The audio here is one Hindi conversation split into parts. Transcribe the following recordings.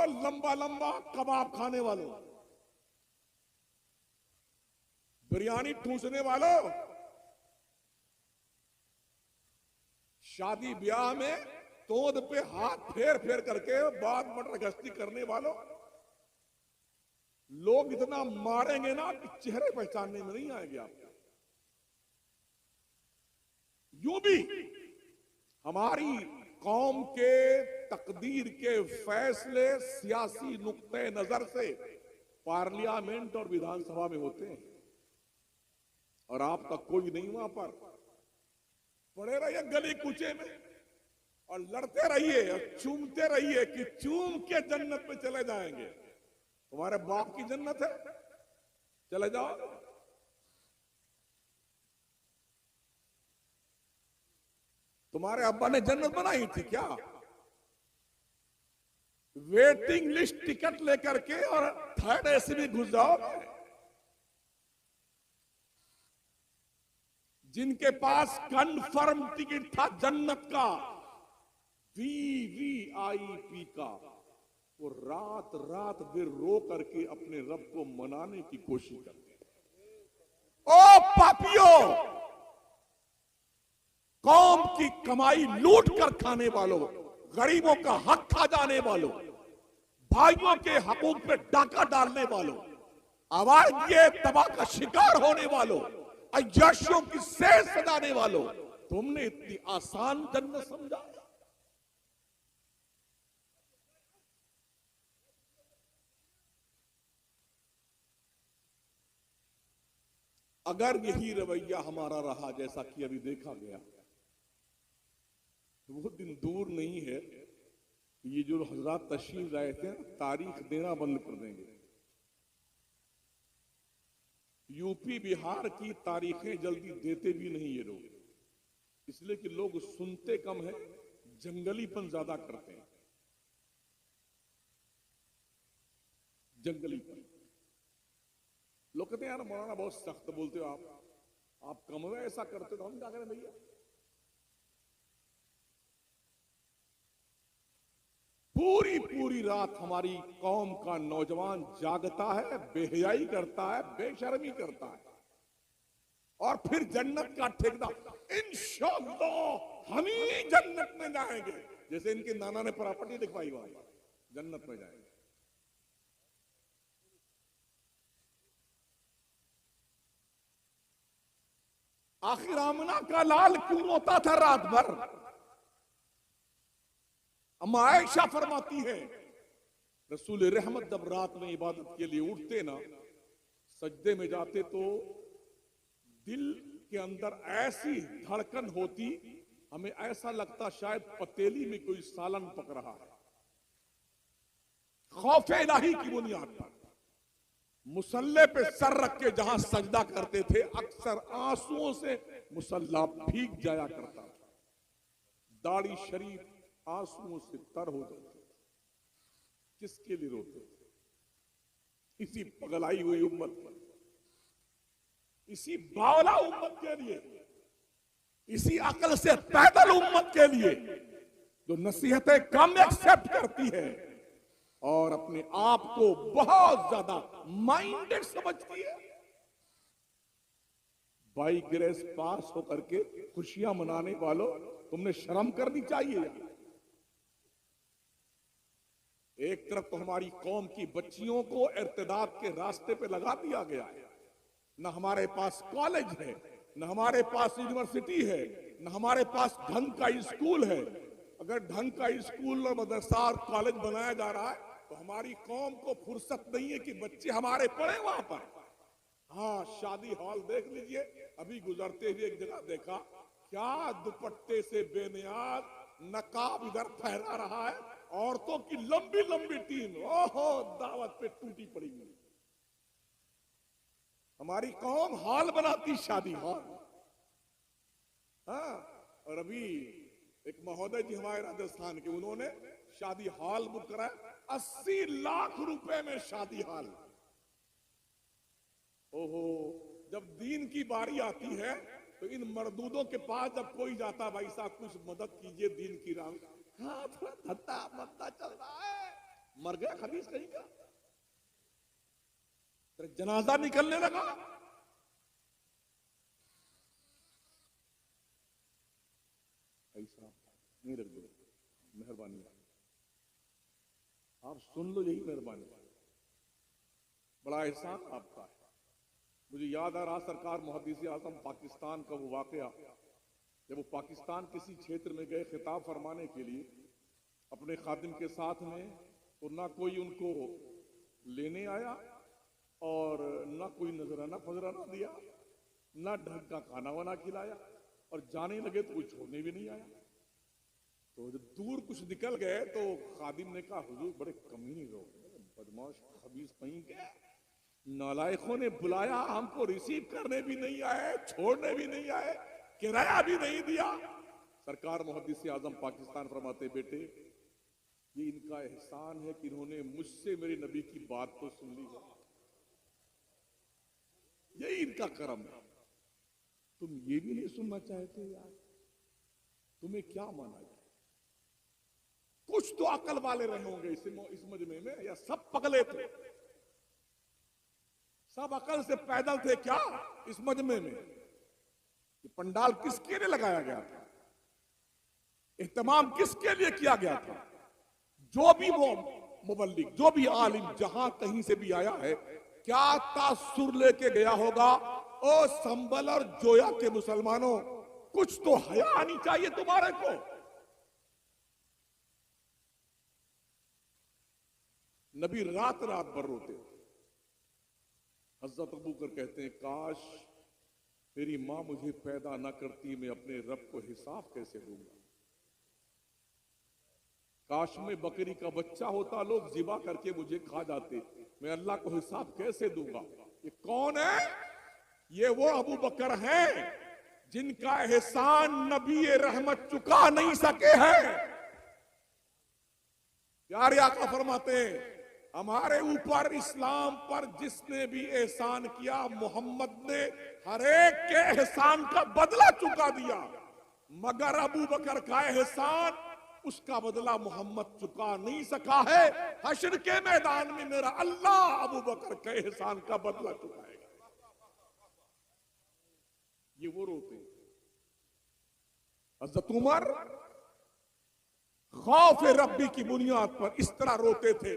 लंबा लंबा कबाब खाने वालों, बिरयानी ठूसने वालों, शादी ब्याह में तोद पे हाथ फेर फेर करके बाद मटर गश्ती करने वालों, लोग इतना मारेंगे ना कि चेहरे पहचानने में नहीं आएंगे आपको। यूं भी हमारी कौम के तकदीर के फैसले सियासी नुक्ते नजर से पार्लियामेंट और विधानसभा में होते हैं, और आपका कोई नहीं वहां पर। पड़े रहिए गली कूचे में और लड़ते रहिए और चूमते रहिए कि चूम के जन्नत में चले जाएंगे। तुम्हारे बाप की जन्नत है, चले जाओ। तुम्हारे अब्बा ने जन्नत बनाई थी क्या? वेटिंग लिस्ट टिकट लेकर के और थर्ड एसी में घुस जाओ। जिनके पास कंफर्म टिकट था जन्नत का, VVIP का, वो रात रात देर रो करके अपने रब को मनाने की कोशिश करते हैं। ओ पापियों, कौम की कमाई लूट कर खाने वालों, गरीबों का हक खा जाने वालों, भाइयों के हकूक पे डाका डालने वालों, आवाज ये तबाह का शिकार होने वालों, अय्याशियों की सैर सजाने वालों, तुमने इतनी आसान जन्नत समझा? अगर यही रवैया हमारा रहा जैसा कि अभी देखा गया, तो वो दिन दूर नहीं है, ये जो हजरात तशरीफ लाए थे तारीख देना बंद कर देंगे। यूपी बिहार की तारीखें जल्दी देते भी नहीं ये लोग, इसलिए कि लोग सुनते कम है, जंगलीपन ज्यादा करते हैं। जंगलीपन। लोग कहते हैं यार मौलाना बहुत सख्त बोलते हो आप कम में ऐसा करते तो हम क्या करें भैया? पूरी पूरी रात हमारी कौम का नौजवान जागता है, बेहयाई करता है, बेशर्मी करता है, और फिर जन्नत का ठेकेदार इंशाअल्लाह हम ही जन्नत में जाएंगे, जैसे इनके नाना ने प्रॉपर्टी दिखवाई हुआ जन्नत में जाएंगे। आखिर आमना का लाल क्यों रोता था रात भर? अम्मा आयशा फरमाती है, रसूल रहमत जब रात में इबादत के लिए उठते ना, सजदे में जाते तो दिल के अंदर ऐसी धड़कन होती, हमें ऐसा लगता शायद पतेली में कोई सालन पक रहा है। खौफ इलाही की बुनियाद पर मुसल्ले पे सर रख के जहां सजदा करते थे, अक्सर आंसुओं से मुसल्ला भीग जाया करता था, दाढ़ी शरीफ आंसुओं से तर हो जाती थी। किसके लिए रोते थे? इसी पगलाई हुई उम्मत पर, इसी बावला उम्मत के लिए, इसी अकल से पैदल उम्मत के लिए जो नसीहतें कम एक्सेप्ट करती है और अपने आप को बहुत ज्यादा माइंडेड समझती है। बाई ग्रेस पास होकर के खुशियां मनाने वालों, तुमने शर्म करनी चाहिए। एक तरफ तो हमारी कौम की बच्चियों को इर्तिदाद के रास्ते पे लगा दिया गया है, न हमारे पास कॉलेज है, न हमारे पास यूनिवर्सिटी है, न हमारे पास ढंग का स्कूल है। अगर ढंग का स्कूल और मदरसा और कॉलेज बनाया जा रहा है तो हमारी कौम को फुर्सत नहीं है कि बच्चे हमारे पढ़े वहां पर। हाँ, शादी हॉल देख लीजिए, अभी गुजरते हुए एक जगह देखा, क्या दुपट्टे से बेनियाज नकाब इधर फहरा रहा है, औरतों की लंबी लंबी टीम, ओहो दावत पे टूटी पड़ी हुई। हमारी कौम हॉल बनाती, शादी हॉल। हाँ, और अभी एक महोदय जी हमारे राजस्थान के, उन्होंने शादी हॉल बुक कराया, 80 लाख रुपए में शादी हॉल। ओहो, जब दीन की बारी आती है तो इन मर्दूदों के पास जब कोई जाता, भाई साहब कुछ मदद कीजिए दीन की राह, हाँ थोड़ा धत्ता मत्ता चल रहा है, मर गया खबीस कहीं का, तेरा जनाजा निकलने लगा। ऐसा नहीं रख दो, मेहरबानी आप सुन लो, यही मेहरबानी, बड़ा एहसान आपका है। मुझे याद आ रहा सरकार मुहद्दिस आज़म पाकिस्तान का वो वाकया, जब वो पाकिस्तान किसी क्षेत्र में गए खिताब फरमाने के लिए अपने खादिम के साथ में, तो ना कोई उनको लेने आया और ना कोई नजराना फजराना दिया, ना ढंग का खाना वाना खिलाया, और जाने लगे तो कोई छोड़ने भी नहीं आया। तो जब दूर कुछ निकल गए तो खादिम ने कहा, हुजूर बड़े कमीने लोग, बदमाश खबीस कहीं के नालायकों ने बुलाया, हमको रिसीव करने भी नहीं आए, छोड़ने भी नहीं आए, किराया भी नहीं दिया। सरकार मुहद्दिस आज़म पाकिस्तान फरमाते, बेटे ये इनका एहसान है कि इन्होंने मुझसे मेरे नबी की बात तो सुन ली है, यही इनका करम है। तुम ये भी नहीं सुनना चाहते यार, तुम्हें क्या माना जाए? कुछ तो अकल वाले रहे होंगे इस मजमे में, या सब पगले थे? सब अकल से पैदल थे क्या इस मजमे में? ये पंडाल किसके लिए लगाया गया था? इहतमाम किसके लिए किया गया था? जो भी वो मुबल्लिग, जो भी आलिम जहां कहीं से भी आया है, क्या तासुर लेके गया होगा? ओ संभल और जोया के मुसलमानों, कुछ तो हया आनी चाहिए तुम्हारे को। नबी रात रात भर रोते थे। हज़रत अबू बकर कहते हैं, काश मेरी मां मुझे पैदा ना करती, मैं अपने रब को हिसाब कैसे दूंगा? काश में बकरी का बच्चा होता, लोग जिबा करके मुझे खा जाते, मैं अल्लाह को हिसाब कैसे दूंगा? ये कौन है? ये वो अबू बकर हैं जिनका एहसान नबी रहमत चुका नहीं सके हैं। प्यारे आका फरमाते हैं, हमारे ऊपर इस्लाम पर जिसने भी एहसान किया, मोहम्मद ने हर एक के एहसान का बदला चुका दिया, मगर अबू बकर का एहसान, उसका बदला मोहम्मद चुका नहीं सका है। हश्र के मैदान में मेरा अल्लाह अबू बकर के एहसान का बदला चुकाएगा। ये वो रोते हैं। हज़रत उमर खौफ रब्बी की बुनियाद पर इस तरह रोते थे,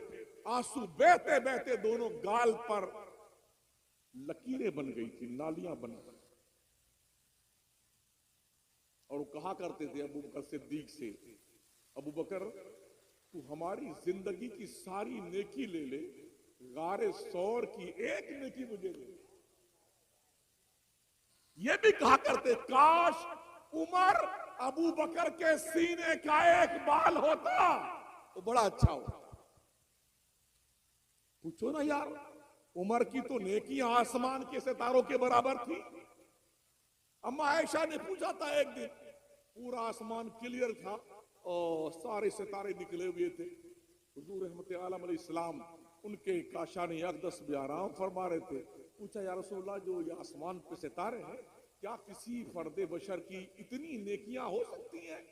आंसू बहते बहते दोनों गाल पर लकीरें बन गई थी, नालियां बन गई। और वो कहा करते थे अबू बकर सिद्दीक से, अबू बकर तू हमारी जिंदगी की सारी नेकी ले ले, गारे सौर की एक नेकी मुझे ले। ये भी कहा करते, काश उमर अबू बकर के सीने का एक बाल होता तो बड़ा अच्छा होता। पूछो ना यार, उमर की तो नेकी आसमान के सितारों के बराबर थी। अम्मा आयशा ने पूछा था एक दिन, पूरा आसमान क्लियर था और सारे सितारे निकले हुए थे, हुजूर रहमत आलम अलैहिस्सलाम उनके काशाने अक़दस में आराम फरमा रहे थे। पूछा, या रसूलल्लाह जो ये आसमान पे सितारे हैं, क्या किसी फर्दे बशर की इतनी नेकियां हो सकती हैं?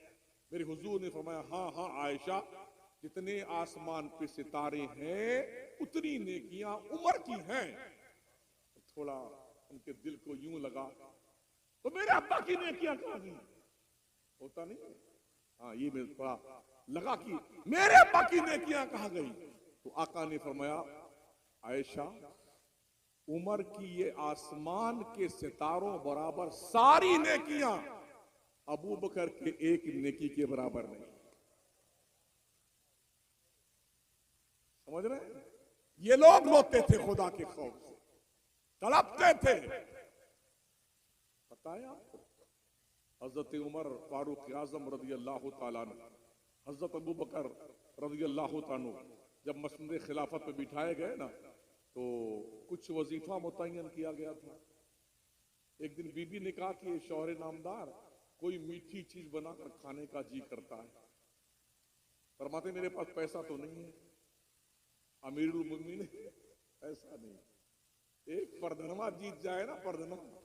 मेरे हुजूर ने फरमाया, हाँ हाँ आयशा, जितने आसमान पे सितारे हैं उतनी नेकियां उमर की हैं। थोड़ा उनके दिल को यूं लगा, तो मेरे अब्बा की नेकियां कहां गई? होता नहीं है? हाँ, ये मेरे थोड़ा लगा कि मेरे अब्बा की नेकियां कहां गई। तो आका ने फरमाया, आयशा उमर की ये आसमान के सितारों बराबर सारी नेकियां अबू बकर के एक नेकी के बराबर नहीं। समझ रहे हैं? ये लोग रोते थे खुदा के खौफ से, तड़पते थे। पता है आपको, हजरत उमर फारूक आजम रज़ी अल्लाह तआला अन्हु, हजरत अबू बकर रज़ी अल्लाह तआला अन्हु जब मसनद खिलाफत में बिठाए गए ना, तो कुछ वजीफा मुतय्यन किया गया था। एक दिन बीबी ने कहा कि शौहर नामदार, कोई मीठी चीज बनाकर खाने का जी करता है। फरमाते, मेरे पास पैसा तो नहीं है अमीरुल मोमिनीन, ऐसा नहीं, एक परधनवा जीत जाए ना, परधनवा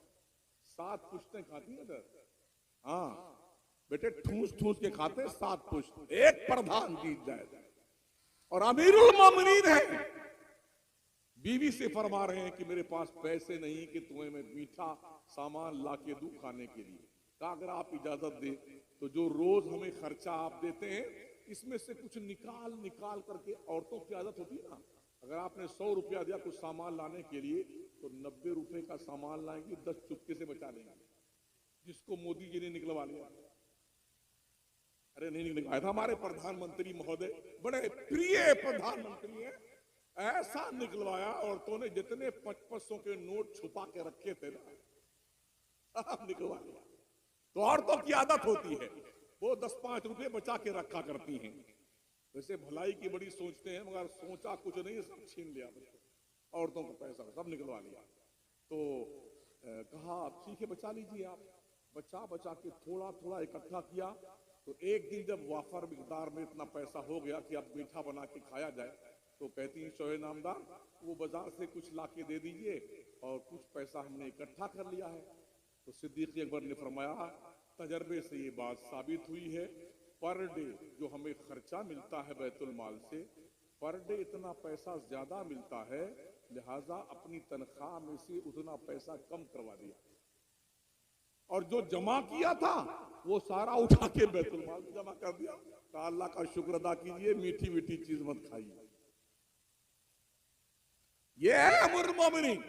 7 पुश्तें खाती है इधर। हाँ बेटे, ठूस ठूस के खाते 7 पुश्त, एक प्रधान जीत जाए और अमीरुल मोमिनीन है, बीवी से फरमा रहे हैं कि मेरे पास पैसे नहीं कि तुम्हें मैं मीठा सामान ला के दूं खाने के लिए। कहा अगर आप इजाजत दे तो जो रोज हमें खर्चा आप देते हैं इसमें से कुछ निकाल निकाल करके, औरतों की आदत होती है ना, अगर आपने 100 रुपया दिया कुछ सामान लाने के लिए तो 90 रुपए का सामान लाएंगी, 10 चुपके से बचा लेंगे, जिसको मोदी जी ने निकलवा लिया। अरे नहीं निकलवाया था, हमारे प्रधानमंत्री महोदय बड़े प्रिय प्रधानमंत्री हैं, ऐसा निकलवाया औरतों ने, जितने 500 के नोट छुपा के रखे थे ना, सब निकलवा लिया। तो औरतों की आदत होती है, वो 10-5 रुपए बचा के रखा करती हैं। वैसे भलाई की बड़ी सोचते हैं, मगर सोचा कुछ नहीं, सब छीन लिया औरतों का पैसा, सब निकलवा लिया। तो कहा ठीक है बचा लीजिए आप। बचा बचा के थोड़ा थोड़ा इकट्ठा किया। तो एक दिन जब वाफर मिकदार में इतना पैसा हो गया कि अब मीठा बना के खाया जाए, तो कहती हैं शोहे नामदार वो बाजार से कुछ ला के दे दीजिए, और कुछ पैसा हमने इकट्ठा कर लिया है। तो सिद्दीक अकबर ने फरमाया तजर्बे से ये बात साबित हुई है, पर डे जो हमें खर्चा मिलता है बैतुल माल से, पर डे इतना पैसा ज्यादा मिलता है, लिहाजा अपनी तनख्वाह में से उतना पैसा कम करवा दिया, और जो जमा किया था वो सारा उठा के बैतुल माल में जमा कर दिया। तो अल्लाह का शुक्र अदा कीजिए, मीठी मीठी चीज मत खाइए। ये है अमीरुल मोमिनीन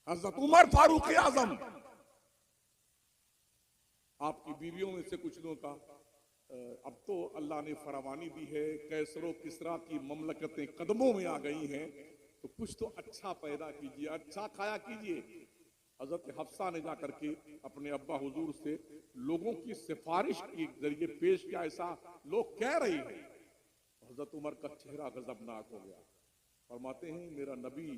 हजरत उमर फारूक आजम। आपकी बीवियों में से कुछ लोगों का अब तो अल्लाह ने फरावानी दी है, कैसरो किसरा की ममलकतें कदमों में आ गई हैं, तो कुछ तो अच्छा पैदा कीजिए, अच्छा खाया कीजिए। हजरत हफ्सा ने जाकर के अपने अब्बा हुजूर से लोगों की सिफारिश के जरिए पेश किया, ऐसा लोग कह रहे हैं। हजरत उमर का चेहरा गजबनाक हो गया। फरमाते हैं मेरा नबी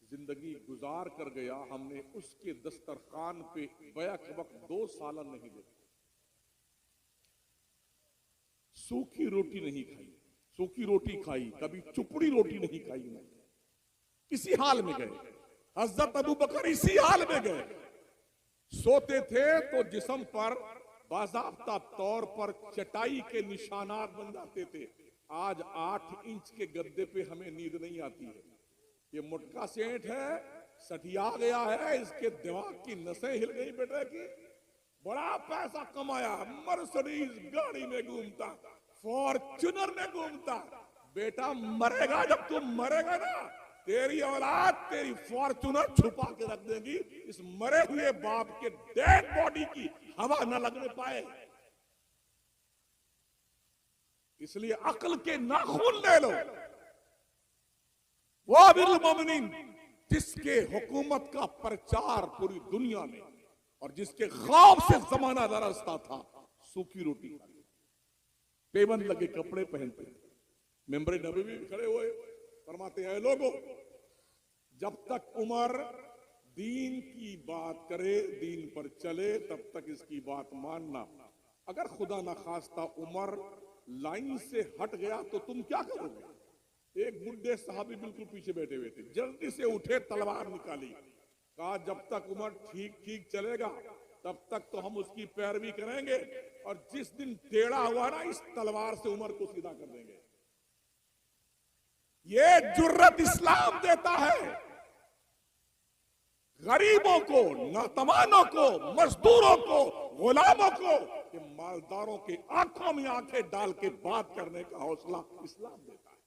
जिंदगी गुजार कर गया, हमने उसके दस्तरखान पे बैक वक्त 2 सालन नहीं देखा, सूखी रोटी नहीं खाई, सूखी रोटी खाई, कभी चुपड़ी रोटी नहीं खाई। नहीं, इसी हाल में गए। हजरत अबू बकर इसी हाल में गए, सोते थे तो जिस्म पर बाज़ाब्ता तौर पर चटाई के निशानात बन जाते थे। आज 8 इंच के गद्दे पे हमें नींद नहीं आती है। ये मोटका सेंट है, सटिया गया है, इसके दिमाग की नसें हिल गई बेटे की। बड़ा पैसा कमाया, मर्सिडीज गाड़ी में घूमता, फॉर्च्यूनर में घूमता। बेटा मरेगा, जब तुम मरेगा ना, तेरी औलाद तेरी फॉर्च्यूनर छुपा के रख देगी, इस मरे हुए बाप के डेड बॉडी की हवा न लगने पाए। इसलिए अक्ल के नाखून ले लो। वो अमीरुल मोमिनीन जिसके हुकूमत का प्रचार पूरी दुनिया में, और जिसके ख्वाब से जमाना दरसता था, सूखी रोटी, पेबंद लगे कपड़े पहनते, मेंबर नबी भी खड़े हुए, फरमाते हैं लोगों, जब तक उमर दीन की बात करे, दीन पर चले, तब तक इसकी बात मानना। अगर खुदा ना खास्ता उमर लाइन से हट गया तो तुम क्या करोगे? एक बुढ़े साहबी बिल्कुल पीछे बैठे हुए थे, जल्दी से उठे, तलवार निकाली, कहा जब तक उमर ठीक ठीक चलेगा तब तक तो हम उसकी पैरवी करेंगे, और जिस दिन टेढ़ा हुआ ना, इस तलवार से उमर को सीधा कर देंगे। ये जुर्रत इस्लाम देता है गरीबों को, नातवानों को, मजदूरों को, गुलामों को, कि मालदारों के आंखों में आंखें डाल के बात करने का हौसला इस्लाम देता है।